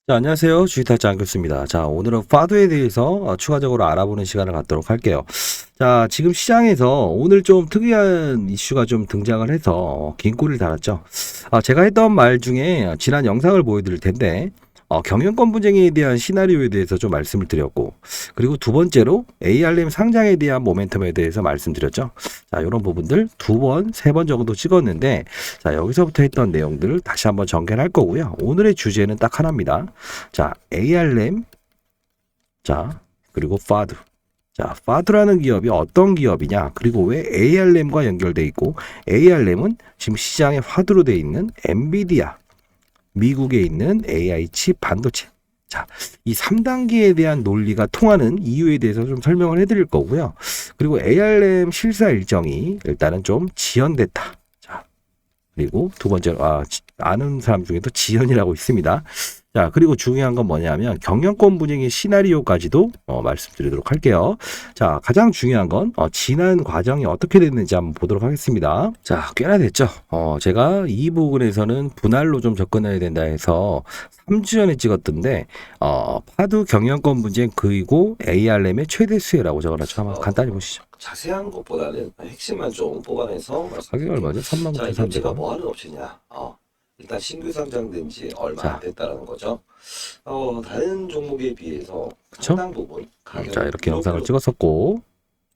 자, 안녕하세요. 주식탈자 안교수입니다. 자, 오늘은 파도에 대해서 추가적으로 알아보는 시간을 갖도록 할게요. 자, 지금 시장에서 오늘 좀 특이한 이슈가 좀 등장을 해서 긴 꼬리를 달았죠. 제가 했던 말 중에 지난 영상을 보여드릴 텐데, 경영권 분쟁에 대한 시나리오에 대해서 좀 말씀을 드렸고, 그리고 두 번째로 ARM 상장에 대한 모멘텀에 대해서 말씀드렸죠. 자, 이런 부분들 두 번, 세 번 정도 찍었는데, 자, 여기서부터 했던 내용들을 다시 한번 정리할 거고요. 오늘의 주제는 딱 하나입니다. 자, ARM, 자, 그리고 파드. 자, 파드라는 기업이 어떤 기업이냐, 그리고 왜 ARM과 연결돼 있고, ARM은 지금 시장에 화두로 돼 있는 엔비디아, 미국에 있는 AI 칩 반도체. 자, 이 3단계에 대한 논리가 통하는 이유에 대해서 좀 설명을 해드릴 거고요. 그리고 ARM 실사 일정이 일단은 좀 지연됐다. 자, 그리고 두 번째로, 아는 사람 중에도 지연이라고 있습니다. 자, 그리고 중요한 건 뭐냐면 경영권 분쟁의 시나리오까지도 말씀드리도록 할게요. 자, 가장 중요한 건 지난 과정이 어떻게 됐는지 한번 보도록 하겠습니다. 자, 꽤나 됐죠. 제가 이 부분에서는 분할로 좀 접근해야 된다 해서 3주 전에 찍었던데 파드 경영권 분쟁 그리고 ARM의 최대 수혜라고 적어놨죠. 한번 간단히 보시죠. 자세한 것보다는 핵심만 좀 뽑아내서 가격이 얼마죠? 39,300원. 뭐 하는 업체냐? 일단 신규 상장된 지 얼마 자. 안 됐다는 거죠. 다른 종목에 비해서 그쵸? 상당 부분 자, 이렇게 영상을 찍었었고,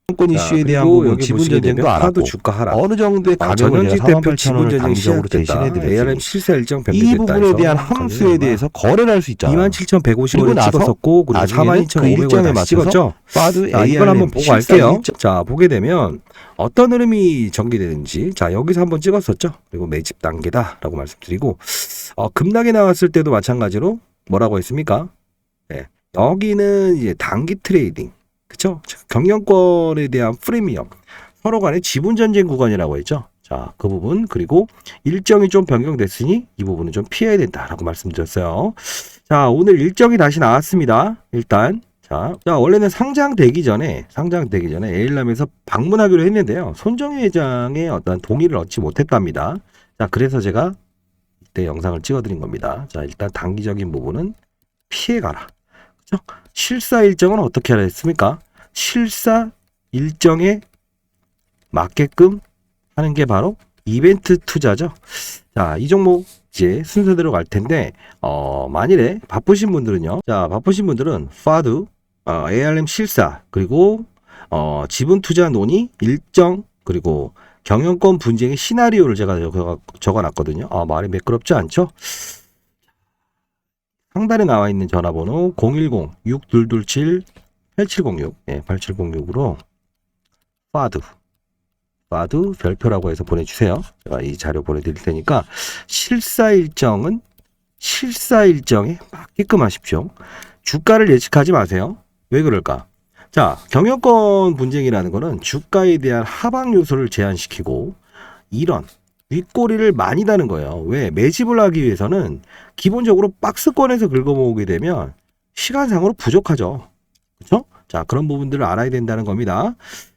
정권 이슈에 대한 그리고 부분 여기 지분 보시게 전쟁도 되면 알았고 파도 주가 하락, 어느 정도의 가격을 전현직 제가 대표 48,000원을 지분 전쟁 단기적으로 시작됐다. 대신해 ARM 드렸습니다. 실사 일정 이 변경됐다 부분에 해서 대한 가격이 함수에 얼마? 대해서 거래를 할 수 있잖아요. 27,150원을 그리고 나서 찍었었고, 그리고 나중에는 그 42,500원을 일정에 다시 맞춰서 찍었죠. 파드 자, 이걸 ARM 한번 보고 실사 갈게요. 일정. 자, 보게 되면 어떤 흐름이 전개되는지, 자, 여기서 한번 찍었었죠. 그리고 매집 단계다라고 말씀드리고, 급락이 나왔을 때도 마찬가지로 뭐라고 했습니까? 네, 여기는 이제 단기 트레이딩, 그쵸? 경영권에 대한 프리미엄, 서로 간의 지분 전쟁 구간이라고 했죠. 자, 그 부분, 그리고 일정이 좀 변경됐으니 이 부분은 좀 피해야 된다라고 말씀드렸어요. 자, 오늘 일정이 다시 나왔습니다. 일단. 자, 원래는 상장되기 전에 에일람에서 방문하기로 했는데요. 손정희 회장의 어떤 동의를 얻지 못했답니다. 자, 그래서 제가 이때 영상을 찍어드린 겁니다. 자, 일단 단기적인 부분은 피해가라. 그죠? 실사 일정은 어떻게 하라 했습니까? 실사 일정에 맞게끔 하는 게 바로 이벤트 투자죠. 자, 이 종목 이제 순서대로 갈 텐데, 만일에 바쁘신 분들은요. 자, 바쁘신 분들은 파드, ARM 실사, 그리고 지분 투자 논의 일정, 그리고 경영권 분쟁의 시나리오를 제가 적어놨거든요. 말이 매끄럽지 않죠? 상단에 나와 있는 전화번호 010-6227-8706, 8706으로 파드 별표라고 해서 보내주세요. 제가 이 자료 보내드릴 테니까 실사 일정에 맞게끔 하십시오. 주가를 예측하지 마세요. 왜 그럴까? 자, 경영권 분쟁이라는 거는 주가에 대한 하방 요소를 제한시키고 이런 윗꼬리를 많이 다는 거예요. 왜? 매집을 하기 위해서는 기본적으로 박스권에서 긁어모으게 되면 시간상으로 부족하죠. 그렇죠? 자, 그런 부분들을 알아야 된다는 겁니다.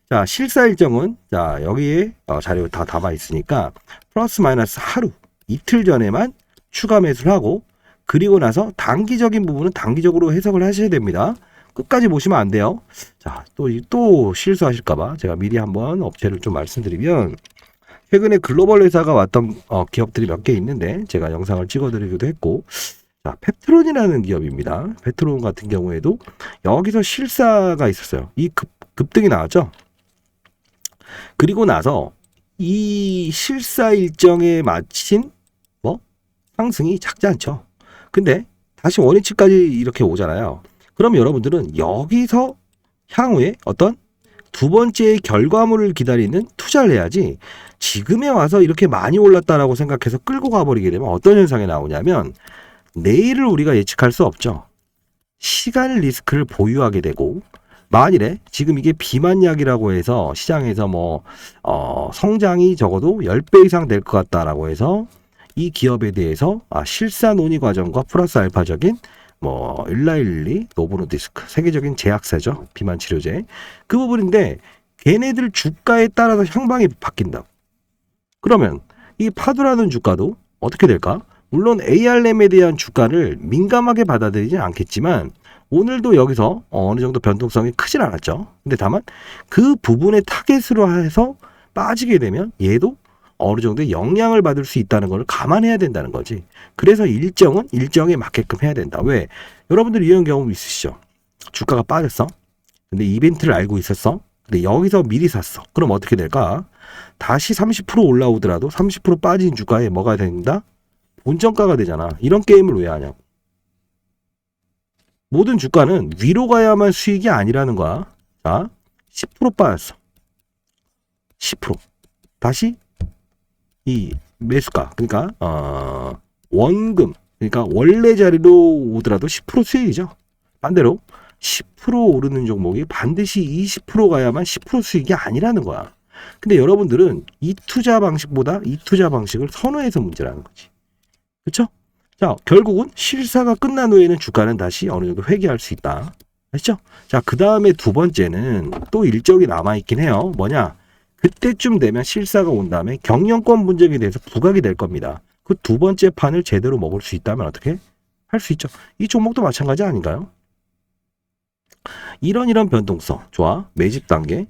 자, 실사 일정은 자, 여기에 자료 다 담아 있으니까 플러스 마이너스 하루, 이틀 전에만 추가 매수를 하고, 그리고 나서 단기적인 부분은 단기적으로 해석을 하셔야 됩니다. 끝까지 보시면 안 돼요. 자, 또 실수하실까봐 제가 미리 한번 업체를 좀 말씀드리면, 최근에 글로벌 회사가 왔던 기업들이 몇 개 있는데 제가 영상을 찍어드리기도 했고, 자, 펩트론이라는 기업입니다. 펩트론 같은 경우에도 여기서 실사가 있었어요. 이 급등이 나왔죠. 그리고 나서 이 실사 일정에 맞힌 상승이 작지 않죠. 근데 다시 원위치까지 이렇게 오잖아요. 그럼 여러분들은 여기서 향후에 어떤 두 번째의 결과물을 기다리는 투자를 해야지, 지금에 와서 이렇게 많이 올랐다라고 생각해서 끌고 가버리게 되면 어떤 현상이 나오냐면 내일을 우리가 예측할 수 없죠. 시간 리스크를 보유하게 되고, 만일에 지금 이게 비만약이라고 해서 시장에서 성장이 적어도 10배 이상 될 것 같다라고 해서 이 기업에 대해서 실사 논의 과정과 플러스 알파적인 일라일리, 노보노디스크, 세계적인 제약사죠. 비만 치료제. 그 부분인데 걔네들 주가에 따라서 향방이 바뀐다. 그러면 이 파도라는 주가도 어떻게 될까? 물론 ARM에 대한 주가를 민감하게 받아들이진 않겠지만 오늘도 여기서 어느 정도 변동성이 크진 않았죠. 근데 다만 그 부분의 타겟으로 해서 빠지게 되면 얘도 어느 정도의 영향을 받을 수 있다는 걸 감안해야 된다는 거지. 그래서 일정은 일정에 맞게끔 해야 된다. 왜? 여러분들 이런 경험 있으시죠? 주가가 빠졌어. 근데 이벤트를 알고 있었어. 근데 여기서 미리 샀어. 그럼 어떻게 될까? 다시 30% 올라오더라도 30% 빠진 주가에 뭐가 된다? 본정가가 되잖아. 이런 게임을 왜 하냐고. 모든 주가는 위로 가야만 수익이 아니라는 거야. 자, 10% 빠졌어. 10%. 다시 이 매수가, 그러니까 원금, 그러니까 원래 자리로 오더라도 10% 수익이죠. 반대로 10% 오르는 종목이 반드시 20% 가야만 10% 수익이 아니라는 거야. 근데 여러분들은 이 투자 방식보다 이 투자 방식을 선호해서 문제라는 거지. 그렇죠? 자, 결국은 실사가 끝난 후에는 주가는 다시 어느 정도 회귀할 수 있다. 아시죠? 자, 그 다음에 두 번째는 또 일정이 남아있긴 해요. 뭐냐? 그때쯤 되면 실사가 온 다음에 경영권 분쟁에 대해서 부각이 될 겁니다. 그 두 번째 판을 제대로 먹을 수 있다면 어떻게? 할 수 있죠. 이 종목도 마찬가지 아닌가요? 이런 변동성. 좋아. 매집 단계.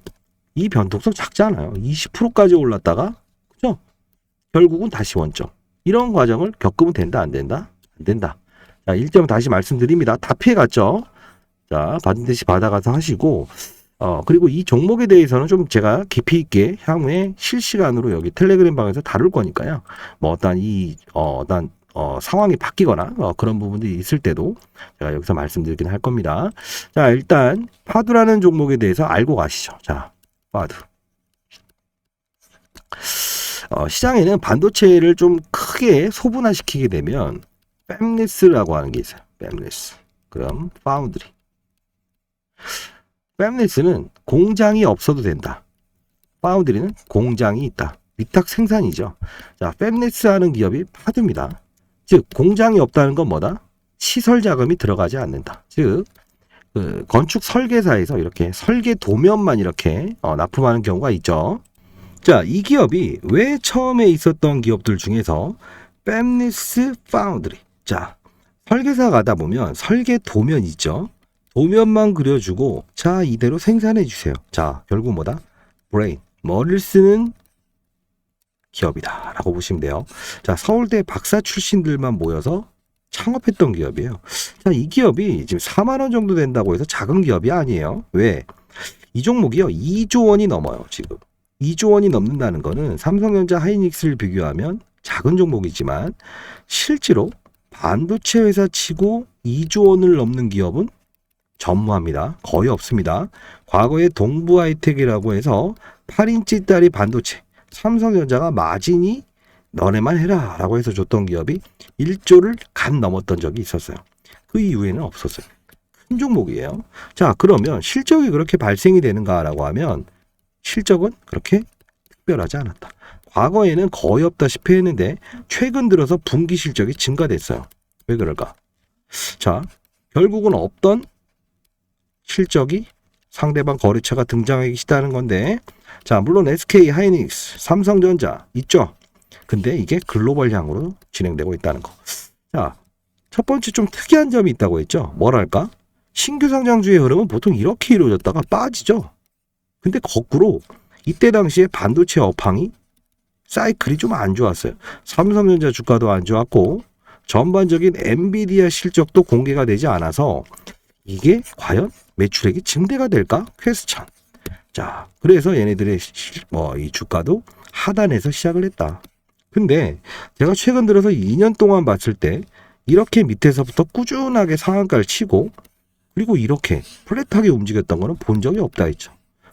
이 변동성 작잖아요. 20%까지 올랐다가, 그죠? 결국은 다시 원점. 이런 과정을 겪으면 된다, 안 된다? 안 된다. 자, 1점 다시 말씀드립니다. 다 피해갔죠? 자, 받은 듯이 받아가서 하시고, 그리고 이 종목에 대해서는 좀 제가 깊이 있게 향후에 실시간으로 여기 텔레그램 방에서 다룰 거니까요. 뭐 어떤 상황이 바뀌거나 그런 부분들이 있을 때도 제가 여기서 말씀드리긴 할 겁니다. 자, 일단 파두라는 종목에 대해서 알고 가시죠. 자, 파두. 시장에는 반도체를 좀 크게 소분화시키게 되면 팹리스라고 하는 게 있어요. 팹리스. 그럼 파운드리. 팹리스는 공장이 없어도 된다. 파운드리는 공장이 있다. 위탁 생산이죠. 자, 팹리스 하는 기업이 파두입니다. 즉 공장이 없다는 건 뭐다? 시설 자금이 들어가지 않는다. 즉 그 건축 설계사에서 이렇게 설계 도면만 이렇게 납품하는 경우가 있죠. 자, 이 기업이 왜 처음에 있었던 기업들 중에서 팹리스 파운드리. 자, 설계사 가다 보면 설계 도면 있죠. 도면만 그려주고 자, 이대로 생산해 주세요. 자, 결국 뭐다? 브레인, 머리를 쓰는 기업이다 라고 보시면 돼요. 자, 서울대 박사 출신들만 모여서 창업했던 기업이에요. 자, 이 기업이 지금 4만 원 정도 된다고 해서 작은 기업이 아니에요. 왜? 이 종목이요 2조 원이 넘어요. 지금 2조 원이 넘는다는 거는 삼성전자, 하이닉스를 비교하면 작은 종목이지만 실제로 반도체 회사 치고 2조 원을 넘는 기업은 전무합니다. 거의 없습니다. 과거에 동부하이텍이라고 해서 8인치짜리 반도체 삼성전자가 마진이 너네만 해라 라고 해서 줬던 기업이 1조를 간 넘었던 적이 있었어요. 그 이후에는 없었어요. 큰 종목이에요. 자, 그러면 실적이 그렇게 발생이 되는가라고 하면 실적은 그렇게 특별하지 않았다. 과거에는 거의 없다시피 했는데 최근 들어서 분기 실적이 증가됐어요. 왜 그럴까? 자, 결국은 없던 실적이 상대방 거래처가 등장하기 시작하는 건데, 자, 물론 SK 하이닉스, 삼성전자 있죠. 근데 이게 글로벌향으로 진행되고 있다는 거. 자, 첫 번째 좀 특이한 점이 있다고 했죠. 뭐랄까? 신규 상장주의 흐름은 보통 이렇게 이루어졌다가 빠지죠. 근데 거꾸로 이때 당시에 반도체 업황이 사이클이 좀 안 좋았어요. 삼성전자 주가도 안 좋았고 전반적인 엔비디아 실적도 공개가 되지 않아서 이게 과연 매출액이 증대가 될까? 퀘스천. 자, 그래서 얘네들의 이 주가도 하단에서 시작을 했다. 근데 제가 최근 들어서 2년 동안 봤을 때 이렇게 밑에서부터 꾸준하게 상한가를 치고 그리고 이렇게 플랫하게 움직였던 거는 본 적이 없다 했죠.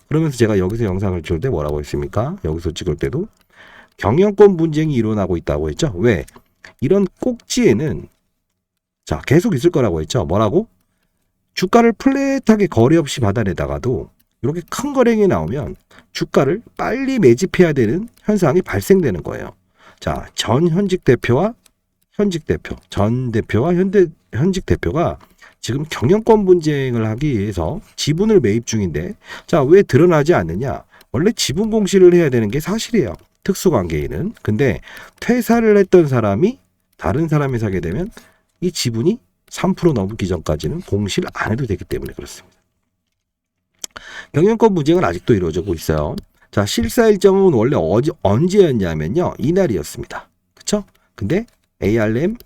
그러면서 제가 여기서 영상을 찍을 때 뭐라고 했습니까? 여기서 찍을 때도 경영권 분쟁이 일어나고 있다고 했죠. 왜? 이런 꼭지에는 자, 계속 있을 거라고 했죠. 뭐라고? 주가를 플랫하게 거래 없이 받아내다가도 이렇게 큰 거래량이 나오면 주가를 빨리 매집해야 되는 현상이 발생되는 거예요. 자, 전 현직 대표와 현직 대표, 전 대표와 현직 대표가 지금 경영권 분쟁을 하기 위해서 지분을 매입 중인데, 자, 왜 드러나지 않느냐? 원래 지분 공시를 해야 되는 게 사실이에요. 특수관계인은. 근데 퇴사를 했던 사람이 다른 사람이 사게 되면 이 지분이 3% 넘기 전까지는 공시를 안 해도 되기 때문에 그렇습니다. 경영권 분쟁은 아직도 이루어지고 있어요. 자, 실사 일정은 원래 언제였냐면요. 이날이었습니다. 그쵸? 근데 ARM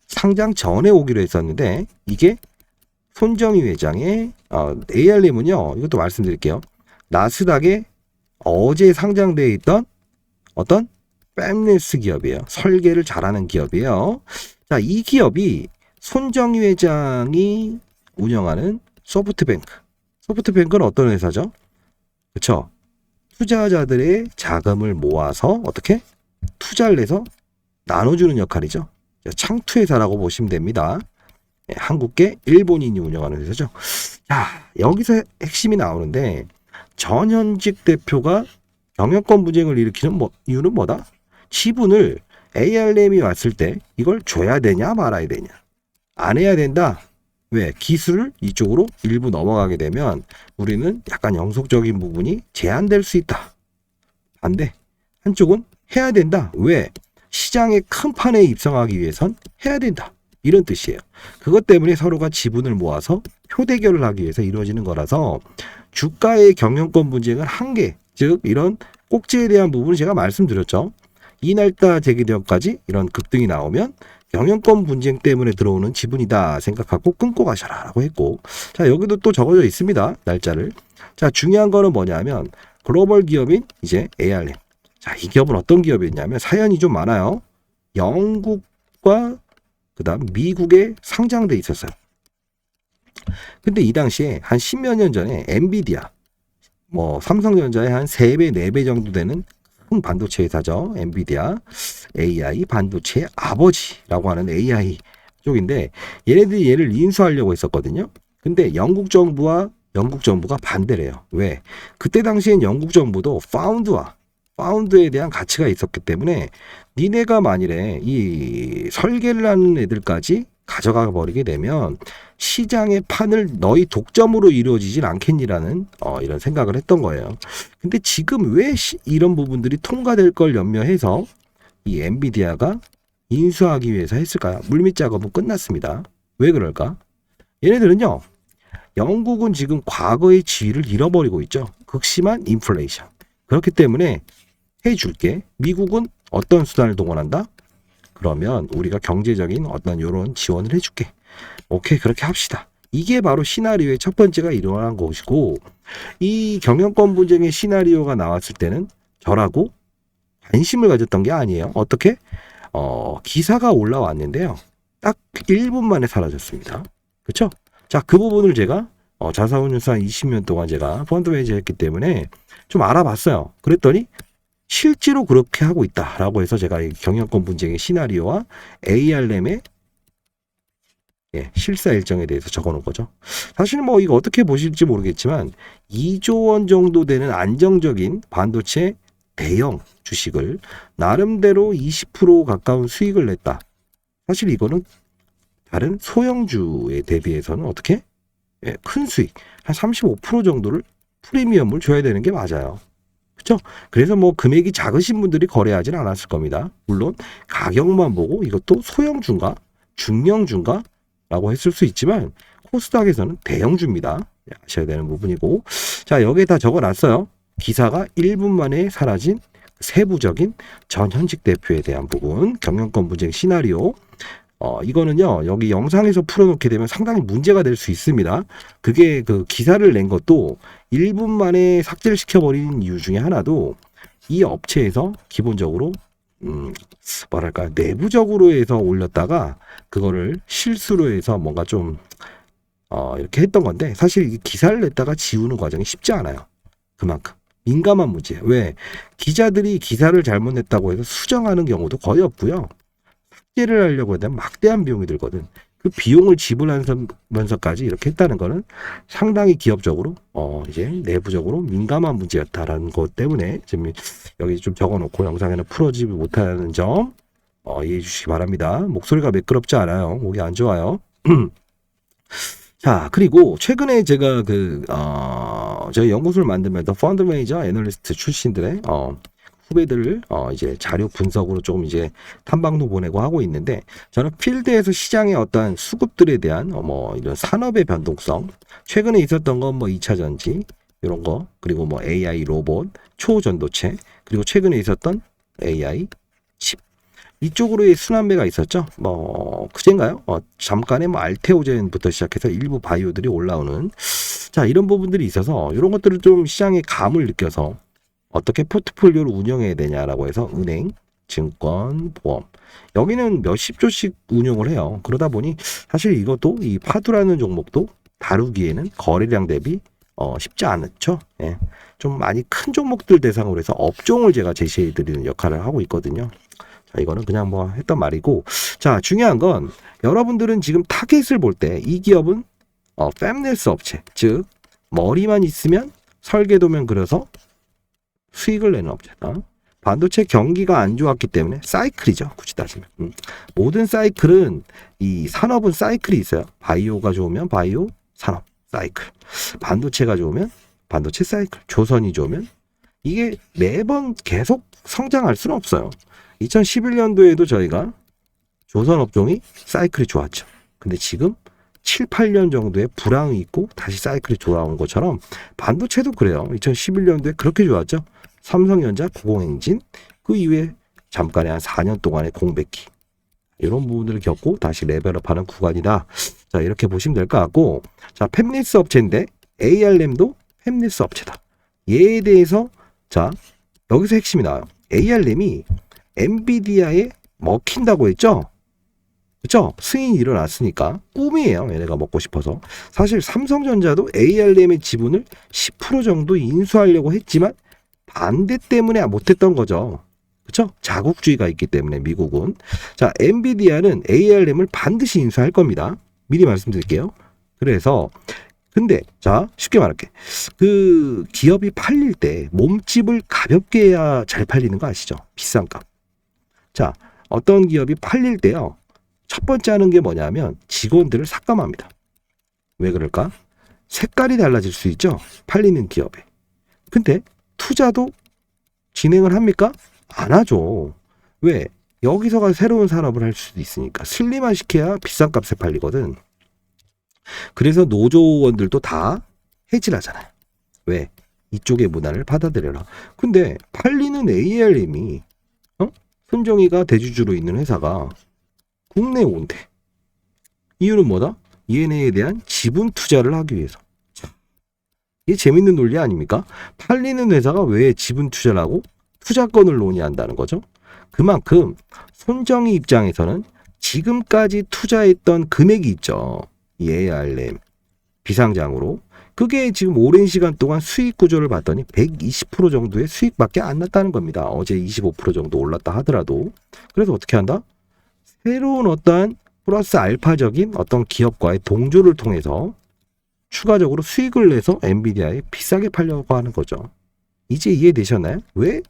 상장 전에 오기로 했었는데 이게 손정희 회장의 ARM은요. 이것도 말씀드릴게요. 나스닥에 어제 상장되어 있던 어떤 팹리스 기업이에요. 설계를 잘하는 기업이에요. 자, 이 기업이 손정희 회장이 운영하는 소프트뱅크. 소프트뱅크는 어떤 회사죠? 그렇죠? 투자자들의 자금을 모아서 어떻게? 투자를 해서 나눠주는 역할이죠. 창투회사라고 보시면 됩니다. 한국계 일본인이 운영하는 회사죠. 자, 여기서 핵심이 나오는데 전현직 대표가 경영권 분쟁을 일으키는 이유는 뭐다? 지분을 ARM이 왔을 때 이걸 줘야 되냐 말아야 되냐. 안 해야 된다. 왜? 기술을 이쪽으로 일부 넘어가게 되면 우리는 약간 영속적인 부분이 제한될 수 있다. 반대. 한쪽은 해야 된다. 왜? 시장의 큰 판에 입성하기 위해선 해야 된다. 이런 뜻이에요. 그것 때문에 서로가 지분을 모아서 표대결을 하기 위해서 이루어지는 거라서 주가의 경영권 분쟁은 한계, 즉 이런 꼭지에 대한 부분을 제가 말씀드렸죠. 이날따 제기되기까지 이런 급등이 나오면 경영권 분쟁 때문에 들어오는 지분이다 생각하고 끊고 가셔라 라고 했고, 자, 여기도 또 적어져 있습니다. 날짜를. 자, 중요한 거는 뭐냐면 글로벌 기업인 이제 ARM. 자, 이 기업은 어떤 기업이었냐면 사연이 좀 많아요. 영국과 그다음 미국에 상장돼 있었어요. 근데 이 당시에 한 10몇 년 전에 엔비디아, 삼성전자의 한 3배, 4배 정도 되는 큰 반도체 회사죠. 엔비디아, AI 반도체의 아버지라고 하는 AI 쪽인데 얘네들이 얘를 인수하려고 했었거든요. 근데 영국 정부가 반대를 해요. 왜? 그때 당시엔 영국 정부도 파운드에 대한 가치가 있었기 때문에 니네가 만일에 이 설계를 하는 애들까지 가져가 버리게 되면 시장의 판을 너희 독점으로 이루어지진 않겠니라는 이런 생각을 했던 거예요. 근데 지금 왜 이런 부분들이 통과될 걸 염려해서 이 엔비디아가 인수하기 위해서 했을까요? 물밑 작업은 끝났습니다. 왜 그럴까? 얘네들은요. 영국은 지금 과거의 지위를 잃어버리고 있죠. 극심한 인플레이션. 그렇기 때문에 해줄게. 미국은 어떤 수단을 동원한다? 그러면 우리가 경제적인 어떤 요런 지원을 해줄게. 오케이, 그렇게 합시다. 이게 바로 시나리오의 첫 번째가 일어난 것이고, 이 경영권 분쟁의 시나리오가 나왔을 때는 저라고 관심을 가졌던 게 아니에요. 어떻게? 기사가 올라왔는데요. 딱 1분 만에 사라졌습니다. 그렇죠? 자, 그 부분을 제가 자사운용사 20년 동안 제가 펀드 매니저 했기 때문에 좀 알아봤어요. 그랬더니 실제로 그렇게 하고 있다라고 해서 제가 이 경영권 분쟁의 시나리오와 ARM의 실사 일정에 대해서 적어놓은 거죠. 사실 이거 어떻게 보실지 모르겠지만 2조 원 정도 되는 안정적인 반도체 대형 주식을 나름대로 20% 가까운 수익을 냈다. 사실 이거는 다른 소형주에 대비해서는 어떻게? 큰 수익, 한 35% 정도를 프리미엄을 줘야 되는 게 맞아요. 그렇죠? 그래서 금액이 작으신 분들이 거래하진 않았을 겁니다. 물론 가격만 보고 이것도 소형주인가 중형주인가 라고 했을 수 있지만 코스닥에서는 대형주입니다. 아셔야 되는 부분이고, 자, 여기에 다 적어놨어요. 기사가 1분 만에 사라진 세부적인 전현직 대표에 대한 부분, 경영권 분쟁 시나리오. 이거는요, 여기 영상에서 풀어놓게 되면 상당히 문제가 될 수 있습니다. 그게 그 기사를 낸 것도 1분 만에 삭제를 시켜버린 이유 중에 하나도 이 업체에서 기본적으로, 내부적으로 해서 올렸다가 그거를 실수로 해서 뭔가 좀, 이렇게 했던 건데, 사실 이 기사를 냈다가 지우는 과정이 쉽지 않아요. 그만큼. 민감한 문제예요. 왜? 기자들이 기사를 잘못 냈다고 해서 수정하는 경우도 거의 없고요. 삭제를 하려고 하면 막대한 비용이 들거든. 그 비용을 지불하면서까지 이렇게 했다는 거는 상당히 기업적으로 이제 내부적으로 민감한 문제였다라는 것 때문에 지금 여기 좀 적어놓고 영상에는 풀어지지 못하는 점 이해해 주시기 바랍니다. 목소리가 매끄럽지 않아요. 목이 안 좋아요. 자, 그리고 최근에 제가 저희 연구소를 만들면서 펀드 매니저 애널리스트 출신들의 후배들 이제 자료 분석으로 조금 이제 탐방도 보내고 하고 있는데 저는 필드에서 시장의 어떠한 수급들에 대한 뭐 이런 산업의 변동성 최근에 있었던 건 뭐 2차 전지 이런 거 그리고 뭐 AI 로봇 초전도체 그리고 최근에 있었던 AI 칩 이쪽으로의 순환매가 있었죠. 뭐 그젠가요? 잠깐의 뭐 알테오젠부터 시작해서 일부 바이오들이 올라오는 자 이런 부분들이 있어서 이런 것들을 좀 시장의 감을 느껴서 어떻게 포트폴리오를 운영해야 되냐라고 해서 은행, 증권, 보험 여기는 몇십 조씩 운용을 해요. 그러다 보니 사실 이것도 이 파두라는 종목도 다루기에는 거래량 대비 쉽지 않죠. 예. 좀 많이 큰 종목들 대상으로 해서 업종을 제가 제시해 드리는 역할을 하고 있거든요. 자, 이거는 그냥 뭐 했던 말이고 자 중요한 건 여러분들은 지금 타겟을 볼 때 이 기업은 팹리스 업체 즉 머리만 있으면 설계도면 그려서 수익을 내는 업체다. 반도체 경기가 안 좋았기 때문에 사이클이죠. 굳이 따지면. 모든 사이클은 이 산업은 사이클이 있어요. 바이오가 좋으면 바이오 산업 사이클. 반도체가 좋으면 반도체 사이클. 조선이 좋으면 이게 매번 계속 성장할 수는 없어요. 2011년도에도 저희가 조선 업종이 사이클이 좋았죠. 근데 지금 7, 8년 정도의 불황이 있고 다시 사이클이 돌아온 것처럼 반도체도 그래요. 2011년도에 그렇게 좋았죠. 삼성전자, 고공행진, 그 이후에 잠깐의 한 4년 동안의 공백기 이런 부분들을 겪고 다시 레벨업하는 구간이다. 자 이렇게 보시면 될 것 같고 자 팹리스 업체인데 AR램도 팹리스 업체다. 얘에 대해서 자 여기서 핵심이 나와요. AR램이 엔비디아에 먹힌다고 했죠. 그렇죠? 승인이 일어났으니까 꿈이에요. 얘네가 먹고 싶어서. 사실 삼성전자도 AR램의 지분을 10% 정도 인수하려고 했지만 반대 때문에 못했던 거죠. 그렇죠? 자국주의가 있기 때문에 미국은. 자, 엔비디아는 AR램을 반드시 인수할 겁니다. 미리 말씀드릴게요. 그래서 근데 자 쉽게 말할게. 그 기업이 팔릴 때 몸집을 가볍게 해야 잘 팔리는 거 아시죠? 비싼 값. 자, 어떤 기업이 팔릴 때요. 첫 번째 하는 게 뭐냐면 직원들을 삭감합니다. 왜 그럴까? 색깔이 달라질 수 있죠. 팔리는 기업에. 근데 투자도 진행을 합니까? 안 하죠. 왜? 여기서가 새로운 산업을 할 수도 있으니까. 슬림화 시켜야 비싼 값에 팔리거든. 그래서 노조원들도 다 해지를 하잖아요. 왜? 이쪽의 문화를 받아들여라. 근데 팔리는 ARM이 손정희가 대주주로 있는 회사가 국내에 온대. 이유는 뭐다? ENA에 대한 지분 투자를 하기 위해서. 이게 재밌는 논리 아닙니까? 팔리는 회사가 왜 지분 투자를 하고 투자권을 논의한다는 거죠. 그만큼 손정희 입장에서는 지금까지 투자했던 금액이 있죠. 이 AR램 비상장으로. 그게 지금 오랜 시간 동안 수익 구조를 봤더니 120% 정도의 수익밖에 안 났다는 겁니다. 어제 25% 정도 올랐다 하더라도. 그래서 어떻게 한다? 새로운 어떠한 플러스 알파적인 어떤 기업과의 동조를 통해서 추가적으로 수익을 내서 엔비디아에 비싸게 팔려고 하는 거죠. 이제 이해되셨나요? 왜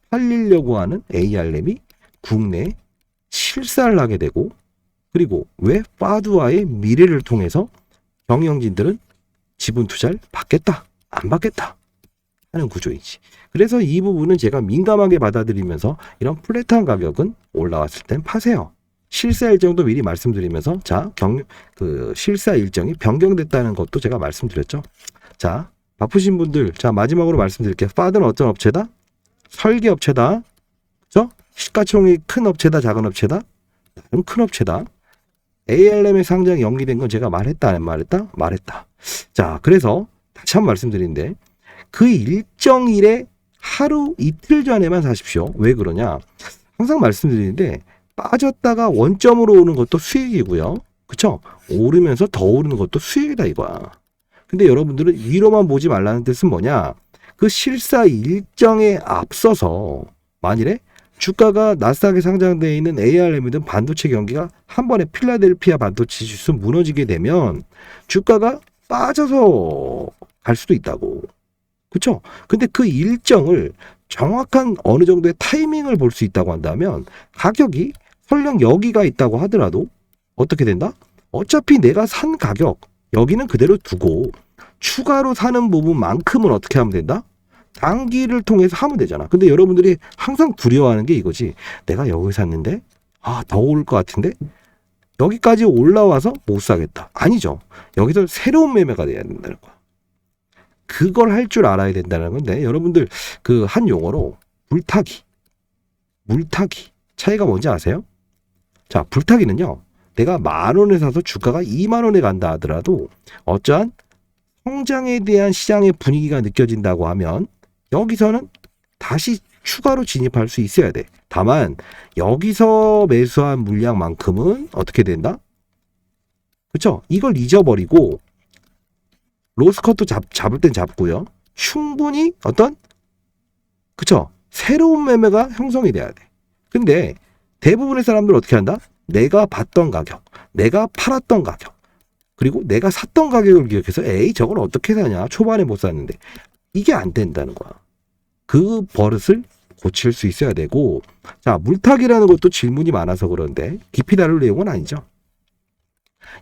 팔리려고 하는 AR램이 국내에 실사를 하게 되고 그리고 왜 파두아의 미래를 통해서 경영진들은 지분 투자를 받겠다, 안 받겠다 하는 구조이지. 그래서 이 부분은 제가 민감하게 받아들이면서 이런 플랫한 가격은 올라왔을 땐 파세요. 실사 일정도 미리 말씀드리면서 자, 그 실사 일정이 변경됐다는 것도 제가 말씀드렸죠. 자, 바쁘신 분들, 자 마지막으로 말씀드릴게요. 파드는 어떤 업체다? 설계 업체다. 그죠? 시가총액이 큰 업체다, 작은 업체다? 나름 큰 업체다. AR램의 상장이 연기된 건 제가 말했다, 안 말했다? 말했다. 자, 그래서 다시 한번 말씀드리는데 그 일정일에 하루 이틀 전에만 사십시오. 왜 그러냐? 항상 말씀드리는데 빠졌다가 원점으로 오는 것도 수익이고요. 그쵸? 오르면서 더 오르는 것도 수익이다 이거야. 근데 여러분들은 위로만 보지 말라는 뜻은 뭐냐? 그 실사 일정에 앞서서 만일에 주가가 나스닥에 상장되어 있는 AR램이든 반도체 경기가 한 번에 필라델피아 반도체 지수 무너지게 되면 주가가 빠져서 갈 수도 있다고. 그렇죠? 근데 그 일정을 정확한 어느 정도의 타이밍을 볼 수 있다고 한다면 가격이 설령 여기가 있다고 하더라도 어떻게 된다? 어차피 내가 산 가격 여기는 그대로 두고 추가로 사는 부분만큼은 어떻게 하면 된다? 단기를 통해서 하면 되잖아. 근데 여러분들이 항상 두려워하는 게 이거지. 내가 여기 샀는데 더 오를 것 같은데 여기까지 올라와서 못 사겠다. 아니죠. 여기서 새로운 매매가 돼야 된다는 거야. 그걸 할 줄 알아야 된다는 건데 여러분들 그 한 용어로 물타기 차이가 뭔지 아세요? 자, 불타기는요. 내가 10,000원에 사서 주가가 20,000원에 간다 하더라도 어떠한 성장에 대한 시장의 분위기가 느껴진다고 하면 여기서는 다시 추가로 진입할 수 있어야 돼. 다만 여기서 매수한 물량만큼은 어떻게 된다? 그렇죠? 이걸 잊어버리고 로스컷도 잡을 땐 잡고요. 충분히 어떤 그렇죠? 새로운 매매가 형성이 돼야 돼. 근데 대부분의 사람들은 어떻게 한다? 내가 봤던 가격, 내가 팔았던 가격, 그리고 내가 샀던 가격을 기억해서 에이 저걸 어떻게 사냐? 초반에 못 샀는데. 이게 안 된다는 거야. 그 버릇을 고칠 수 있어야 되고 자, 물타기라는 것도 질문이 많아서 그런데 깊이 다룰 내용은 아니죠.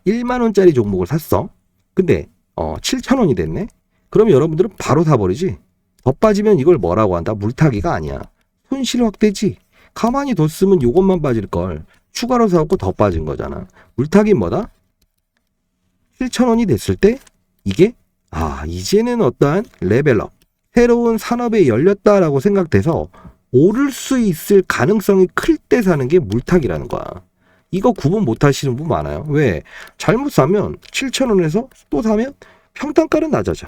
10,000원짜리 종목을 샀어. 근데 7,000원이 됐네. 그럼 여러분들은 바로 사버리지. 더 빠지면 이걸 뭐라고 한다? 물타기가 아니야. 손실 확대지. 가만히 뒀으면 이것만 빠질 걸 추가로 사갖고 더 빠진 거잖아. 물타기는 뭐다? 7,000원이 됐을 때 이게 이제는 어떠한 레벨업, 새로운 산업에 열렸다라고 생각돼서 오를 수 있을 가능성이 클 때 사는 게 물타기라는 거야. 이거 구분 못 하시는 분 많아요. 왜? 잘못 사면 7,000원에서 또 사면 평단가는 낮아져.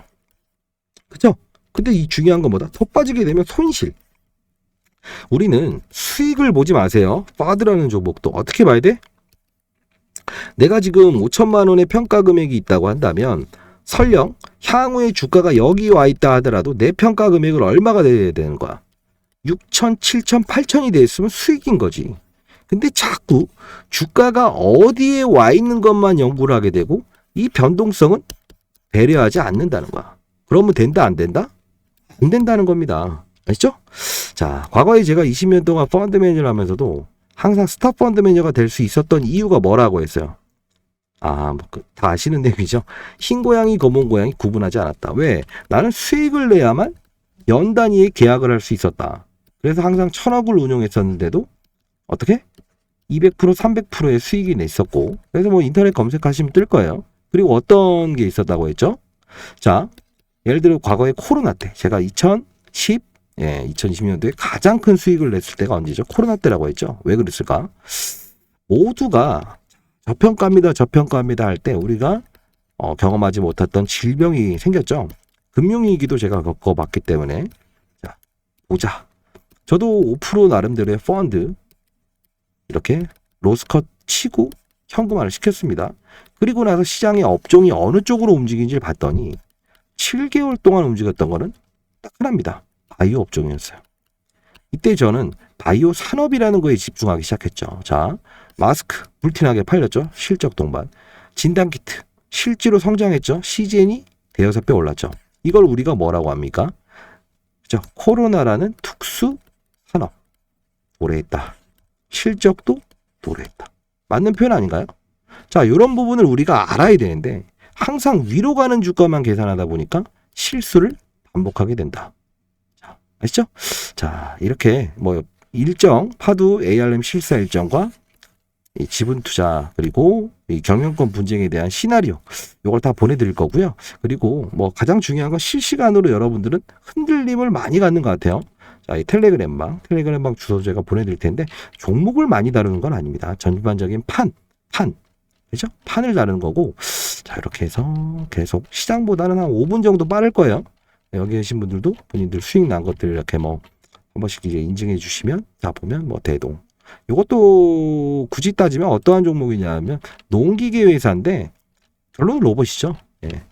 그죠? 근데 이 중요한 건 뭐다? 더 빠지게 되면 손실. 우리는 수익을 보지 마세요. 파드라는 종목도 어떻게 봐야 돼? 내가 지금 5천만 원의 평가 금액이 있다고 한다면 설령 향후에 주가가 여기 와 있다 하더라도 내 평가 금액을 얼마가 돼야 되는 거야? 6천, 7천, 8천이 돼 있으면 수익인 거지. 근데 자꾸 주가가 어디에 와 있는 것만 연구를 하게 되고 이 변동성은 배려하지 않는다는 거야. 그러면 된다 안 된다? 안 된다는 겁니다. 아시죠? 자, 과거에 제가 20년 동안 펀드 매니저를 하면서도 항상 스탑 펀드 매니저가 될 수 있었던 이유가 뭐라고 했어요? 다 아시는 내용이죠. 흰 고양이, 검은 고양이 구분하지 않았다. 왜? 나는 수익을 내야만 연 단위의 계약을 할 수 있었다. 그래서 항상 1,000억을 운용했었는데도 어떻게? 200%, 300%의 수익이 냈었고, 그래서 뭐 인터넷 검색하시면 뜰 거예요. 그리고 어떤 게 있었다고 했죠? 자, 예를 들어 과거에 코로나 때 제가 2020년도에 가장 큰 수익을 냈을 때가 언제죠? 코로나 때라고 했죠. 왜 그랬을까? 모두가 저평가합니다 할 때 우리가 경험하지 못했던 질병이 생겼죠. 금융위기도 제가 겪어봤기 때문에 자, 보자. 저도 5% 나름대로의 펀드 이렇게 로스컷 치고 현금화를 시켰습니다. 그리고 나서 시장의 업종이 어느 쪽으로 움직이는지를 봤더니 7개월 동안 움직였던 거는 딱 하나입니다. 바이오 업종이었어요. 이때 저는 바이오 산업이라는 거에 집중하기 시작했죠. 자, 마스크 불티나게 팔렸죠. 실적 동반. 진단키트 실제로 성장했죠. CGN이 대여섯 배 올랐죠. 이걸 우리가 뭐라고 합니까? 그죠? 코로나라는 특수 산업 도래했다. 실적도 도래했다. 맞는 표현 아닌가요? 자, 이런 부분을 우리가 알아야 되는데 항상 위로 가는 주가만 계산하다 보니까 실수를 반복하게 된다. 자, 아시죠? 자, 이렇게 뭐 일정 파두 ARM 실사 일정과 이 지분 투자 그리고 이 경영권 분쟁에 대한 시나리오 이걸 다 보내드릴 거고요. 그리고 뭐 가장 중요한 건 실시간으로 여러분들은 흔들림을 많이 갖는 것 같아요. 자, 이 텔레그램방 주소 제가 보내드릴 텐데 종목을 많이 다루는 건 아닙니다. 전반적인 판 그죠? 판을 다루는 거고 자, 이렇게 해서 계속 시장보다는 한 5분 정도 빠를 거예요. 여기 계신 분들도 본인들 수익 난 것들 이렇게 뭐 한 번씩 이제 인증해 주시면 자 보면 뭐 대동 이것도 굳이 따지면 어떠한 종목이냐면 농기계 회사인데 결론은 로봇이죠. 예.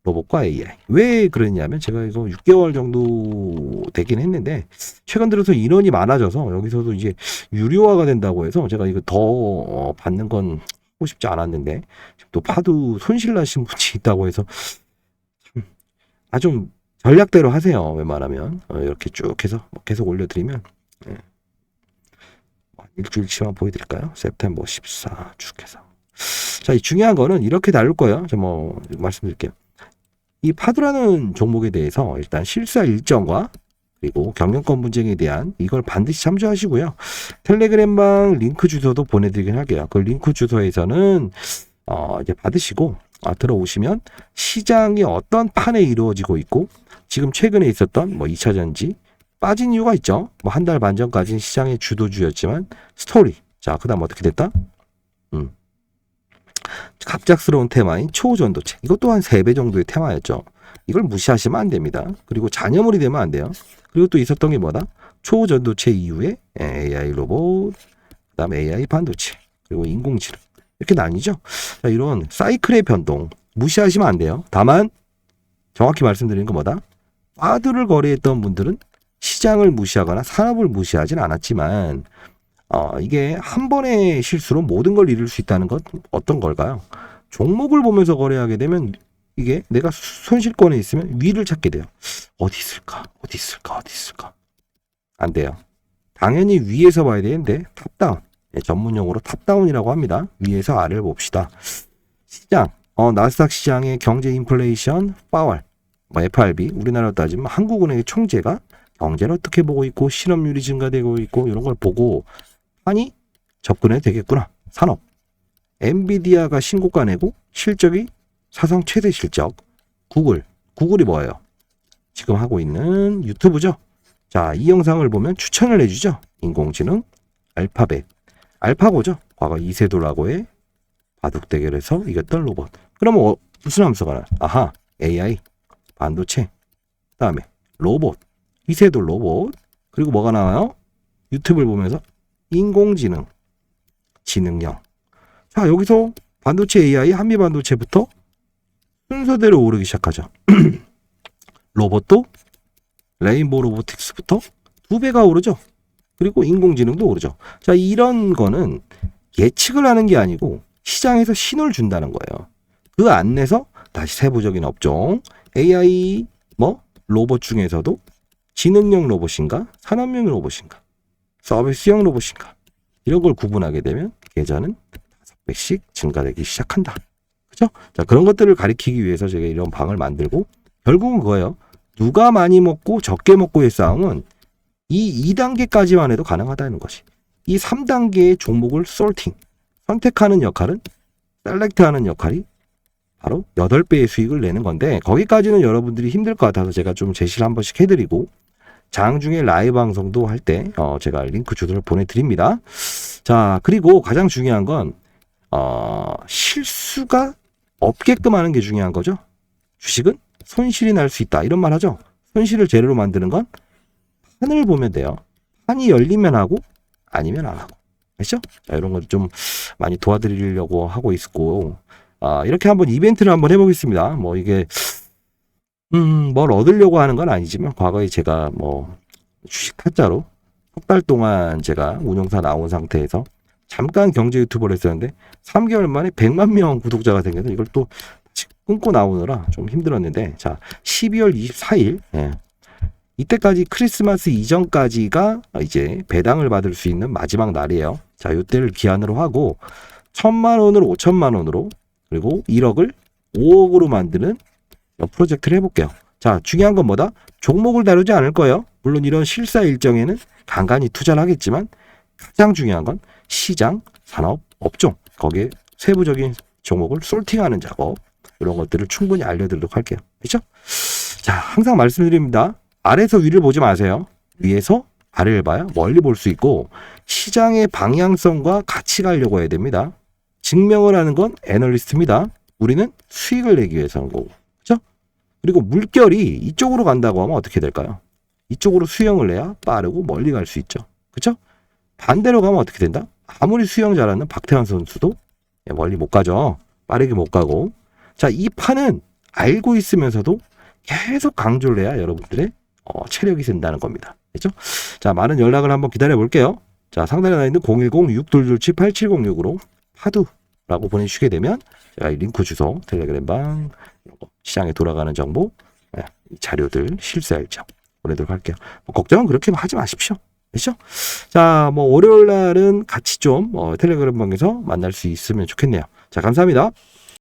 로봇과 AI. 왜 그러냐면 제가 이거 6개월 정도 되긴 했는데 최근 들어서 인원이 많아져서 여기서도 이제 유료화가 된다고 해서 제가 이거 더 받는 건 하고 싶지 않았는데 또 파도 손실 나신 분이 있다고 해서 좀 전략대로 하세요. 웬만하면 이렇게 쭉 해서 계속 올려드리면 일주일치만 보여드릴까요? September 14 쭉 해서 자, 이 중요한 거는 이렇게 다룰 거예요. 저 뭐 말씀드릴게요. 이 파도라는 종목에 대해서 일단 실사 일정과 그리고 경영권 분쟁에 대한 이걸 반드시 참조하시고요. 텔레그램방 링크 주소도 보내드리긴 할게요. 그 링크 주소에서는 이제 받으시고 들어오시면 시장이 어떤 판에 이루어지고 있고 지금 최근에 있었던 뭐 2차 전지 빠진 이유가 있죠. 뭐 한 달 반 전까지는 시장의 주도주였지만 스토리. 자, 그다음 어떻게 됐다? 갑작스러운 테마인 초전도체. 이것도 한 3배 정도의 테마였죠. 이걸 무시하시면 안 됩니다. 그리고 잔여물이 되면 안 돼요. 그리고 또 있었던 게 뭐다? 초전도체 이후에 AI 로봇, 그다음에 AI 반도체, 그리고 인공지능. 이렇게 나뉘죠. 자, 이런 사이클의 변동 무시하시면 안 돼요. 다만 정확히 말씀드리는 건 뭐다? 파드를 거래했던 분들은 시장을 무시하거나 산업을 무시하진 않았지만 이게 한 번의 실수로 모든 걸 잃을 수 있다는 건 어떤 걸까요? 종목을 보면서 거래하게 되면 이게 내가 손실권에 있으면 위를 찾게 돼요. 어디 있을까? 어디 있을까? 어디 있을까? 안 돼요. 당연히 위에서 봐야 되는데 탑다운. 전문용어로 탑다운이라고 합니다. 위에서 아래를 봅시다. 시장, 나스닥 시장의 경제 인플레이션, 파월, FRB, 우리나라로 따지면 한국은행의 총재가 경제를 어떻게 보고 있고 실업률이 증가되고 있고 이런 걸 보고 아니 접근해도 되겠구나. 산업, 엔비디아가 신고가 내고 실적이 사상 최대 실적. 구글이 뭐예요? 지금 하고 있는 유튜브죠. 자, 이 영상을 보면 추천을 해주죠. 인공지능, 알파벳, 알파고죠. 과거 이세돌하고의 바둑 대결에서 이겼던 로봇. 그러면 무슨 함수가 나요? 아하, AI, 반도체, 그다음에 로봇, 이세돌 로봇. 그리고 뭐가 나와요? 유튜브를 보면서 인공지능, 지능형. 자, 여기서 반도체 AI, 한미 반도체부터 순서대로 오르기 시작하죠. 로봇도 레인보우 로보틱스부터 2배가 오르죠. 그리고 인공지능도 오르죠. 자, 이런 거는 예측을 하는 게 아니고 시장에서 신호를 준다는 거예요. 그 안에서 다시 세부적인 업종, AI, 로봇 중에서도 지능형 로봇인가, 산업용 로봇인가, 서비스형 로봇인가, 이런 걸 구분하게 되면 계좌는 5배씩 증가되기 시작한다. 그죠? 자, 그런 것들을 가리키기 위해서 제가 이런 방을 만들고, 결국은 그거예요. 누가 많이 먹고 적게 먹고의 싸움은 이 2단계까지만 해도 가능하다는 것이. 이 3단계의 종목을 솔팅, 선택하는 역할은, 셀렉트하는 역할이 바로 8배의 수익을 내는 건데, 거기까지는 여러분들이 힘들 것 같아서 제가 좀 제시를 한 번씩 해드리고, 장중에 라이브 방송도 할 때 제가 링크 주소를 보내드립니다. 자, 그리고 가장 중요한 건 실수가 없게끔 하는 게 중요한 거죠. 주식은 손실이 날 수 있다, 이런 말 하죠. 손실을 재료로 만드는 건 판을 보면 돼요. 판이 열리면 하고 아니면 안 하고. 알죠? 자, 이런 걸 좀 많이 도와드리려고 하고 있고, 이렇게 한번 이벤트를 한번 해보겠습니다. 뭐 이게 뭘 얻으려고 하는 건 아니지만, 과거에 제가 주식 타짜로 석 달 동안 제가 운영사 나온 상태에서 잠깐 경제 유튜버를 했었는데 3개월 만에 100만 명 구독자가 생겨서 이걸 또 끊고 나오느라 좀 힘들었는데, 자, 12월 24일, 이때까지 크리스마스 이전까지가 이제 배당을 받을 수 있는 마지막 날이에요. 자, 이때를 기한으로 하고 1,000만 원으로 5천만 원으로, 그리고 1억을 5억으로 만드는 프로젝트를 해볼게요. 자, 중요한 건 뭐다? 종목을 다루지 않을 거예요. 물론 이런 실사 일정에는 간간히 투자를 하겠지만, 가장 중요한 건 시장, 산업, 업종, 거기에 세부적인 종목을 솔팅하는 작업, 이런 것들을 충분히 알려드리도록 할게요. 그렇죠? 자, 항상 말씀드립니다. 아래에서 위를 보지 마세요. 위에서 아래를 봐야 멀리 볼 수 있고, 시장의 방향성과 같이 가려고 해야 됩니다. 증명을 하는 건 애널리스트입니다. 우리는 수익을 내기 위해서 하는 거고. 그렇죠? 그리고 물결이 이쪽으로 간다고 하면 어떻게 될까요? 이쪽으로 수영을 해야 빠르고 멀리 갈 수 있죠. 그렇죠? 반대로 가면 어떻게 된다? 아무리 수영 잘하는 박태환 선수도 멀리 못 가죠. 빠르게 못 가고. 자, 이 판은 알고 있으면서도 계속 강조를 해야 여러분들의 체력이 된다는 겁니다. 그렇죠? 자, 많은 연락을 한번 기다려 볼게요. 자, 상단에 나와 있는 010-6227-8706으로 파두라고 보내주시게 되면 제가 이 링크 주소, 텔레그램방, 시장에 돌아가는 정보, 자료들, 실수할죠 보내도록 할게요. 걱정은 그렇게 하지 마십시오. 그렇죠? 자, 월요일 날은 같이 좀 텔레그램방에서 만날 수 있으면 좋겠네요. 자, 감사합니다.